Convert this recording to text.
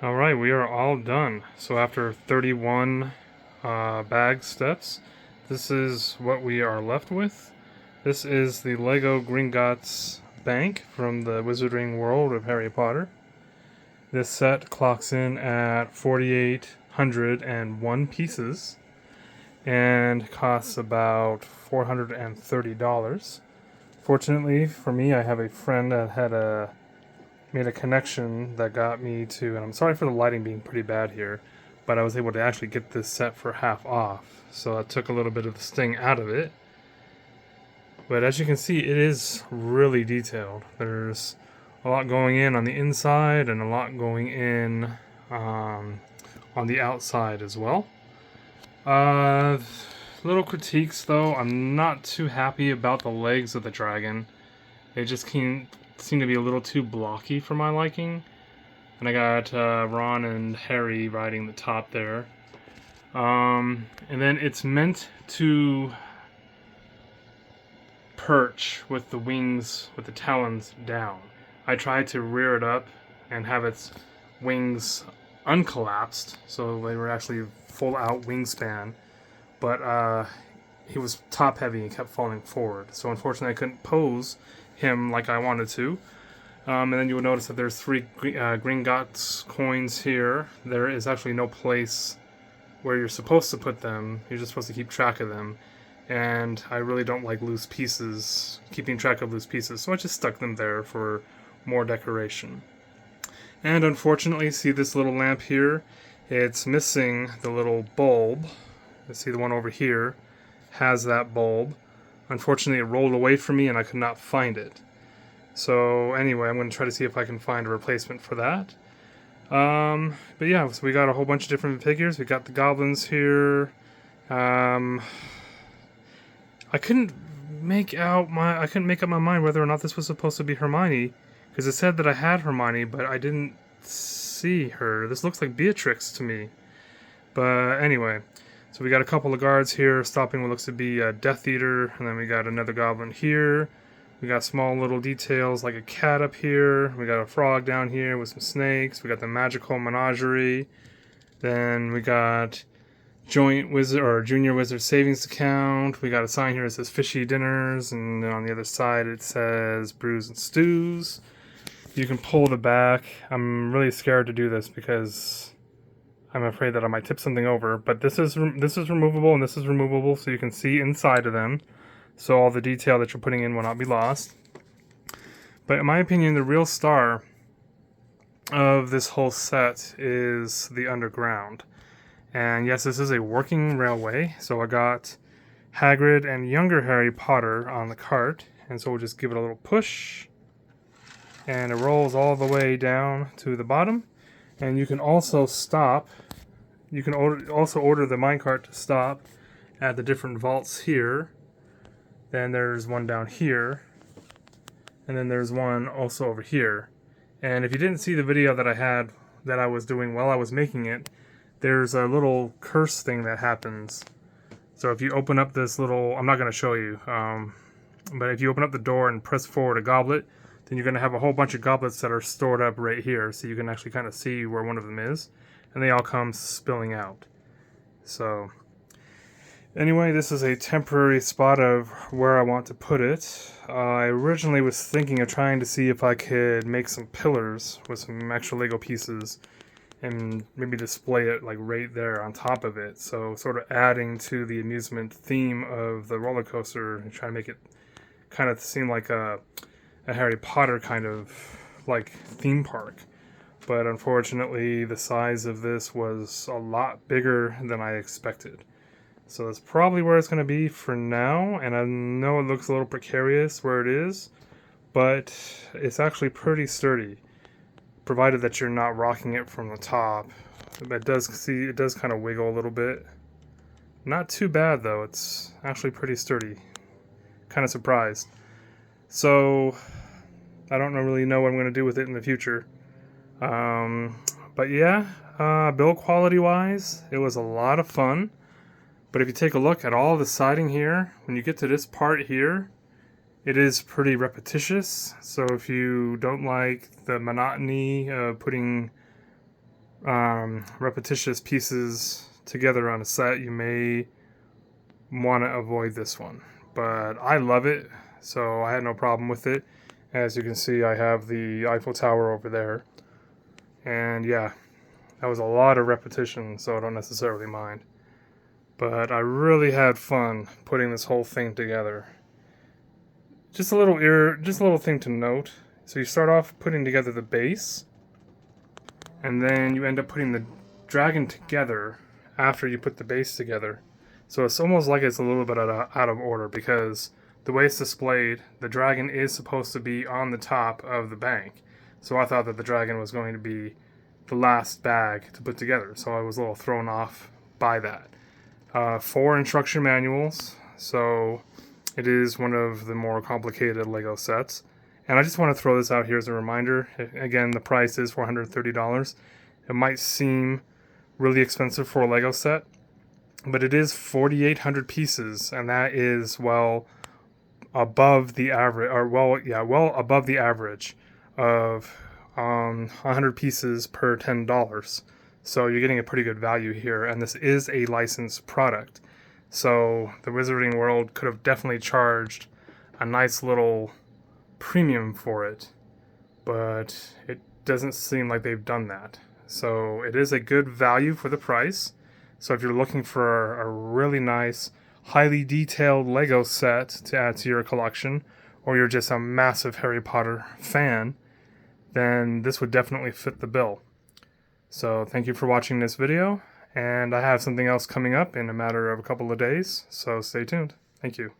Alright, we are all done. So after 31 bag steps, this is what we are left with. This is the LEGO Gringotts Bank from the Wizarding World of Harry Potter. This set clocks in at 4,801 pieces and costs about $430. Fortunately for me, I have a friend that had made a connection that got me to, and I'm sorry for the lighting being pretty bad here, but I was able to actually get this set for half off. So that took a little bit of the sting out of it. But as you can see, it is really detailed. There's a lot going in on the inside and a lot going in on the outside as well. Little critiques though, I'm not too happy about the legs of the dragon. They just seem to be a little too blocky for my liking. And I got Ron and Harry riding the top there. And then it's meant to perch with the wings, with the talons down. I tried to rear it up and have its wings uncollapsed, so they were actually full out wingspan. But he was top heavy and kept falling forward. So unfortunately I couldn't pose him like I wanted to. And then you will notice that there's 3 Gringotts coins here. There is actually no place where you're supposed to put them. You're just supposed to keep track of them. And I really don't like loose pieces, keeping track of loose pieces, so I just stuck them there for more decoration. And unfortunately, see this little lamp here? It's missing the little bulb. You see the one over here has that bulb. Unfortunately, it rolled away from me and I could not find it. So anyway, I'm going to try to see if I can find a replacement for that. But yeah, so we got a whole bunch of different figures. We got the goblins here. I couldn't make up my mind whether or not this was supposed to be Hermione, because it said that I had Hermione, but I didn't see her. This looks like Beatrix to me. But anyway, so we got a couple of guards here stopping what looks to be a Death Eater, and then we got another goblin here. We got small little details like a cat up here. We got a frog down here with some snakes. We got the magical menagerie. Then we got joint wizard or junior wizard savings account. We got a sign here that says fishy dinners, and then on the other side it says brews and stews. You can pull the back. I'm really scared to do this because I'm afraid that I might tip something over. But this is removable and this is removable, so you can see inside of them. So all the detail that you're putting in will not be lost. But in my opinion, the real star of this whole set is the underground. And yes, this is a working railway. So I got Hagrid and younger Harry Potter on the cart. And so we'll just give it a little push. And it rolls all the way down to the bottom. And you can also stop. You can also order the minecart to stop at the different vaults here. Then there's one down here, and then there's one also over here. And if you didn't see the video that I was doing while I was making it, there's a little curse thing that happens. So if you open up this little, I'm not going to show you, but if you open up the door and press forward a goblet, then you're going to have a whole bunch of goblets that are stored up right here, so you can actually kind of see where one of them is, and they all come spilling out. So anyway, this is a temporary spot of where I want to put it. I originally was thinking of trying to see if I could make some pillars with some extra Lego pieces and maybe display it like right there on top of it. So sort of adding to the amusement theme of the roller coaster and try to make it kind of seem like a Harry Potter kind of like theme park. But unfortunately, the size of this was a lot bigger than I expected. So that's probably where it's going to be for now, and I know it looks a little precarious where it is, but it's actually pretty sturdy, provided that you're not rocking it from the top. It does kind of wiggle a little bit. Not too bad though, it's actually pretty sturdy. Kind of surprised. So I don't really know what I'm going to do with it in the future. But yeah, build quality wise, it was a lot of fun. But if you take a look at all the siding here, when you get to this part here, it is pretty repetitious. So if you don't like the monotony of putting repetitious pieces together on a set, you may want to avoid this one. But I love it, so I had no problem with it. As you can see, I have the Eiffel Tower over there. And yeah, that was a lot of repetition, so I don't necessarily mind. But I really had fun putting this whole thing together. Just a little thing to note. So you start off putting together the base, and then you end up putting the dragon together after you put the base together. So it's almost like it's a little bit out of order, because the way it's displayed, the dragon is supposed to be on the top of the bank. So I thought that the dragon was going to be the last bag to put together. So I was a little thrown off by that. 4 instruction manuals, so it is one of the more complicated LEGO sets. And I just want to throw this out here as a reminder. Again, the price is $430. It might seem really expensive for a LEGO set, but it is 4,800 pieces, and that is well above the average, or well above the average of 100 pieces per $10. So you're getting a pretty good value here, and this is a licensed product. So the Wizarding World could have definitely charged a nice little premium for it, but it doesn't seem like they've done that. So it is a good value for the price. So if you're looking for a really nice, highly detailed LEGO set to add to your collection, or you're just a massive Harry Potter fan, then this would definitely fit the bill. So thank you for watching this video, and I have something else coming up in a matter of a couple of days, so stay tuned. Thank you.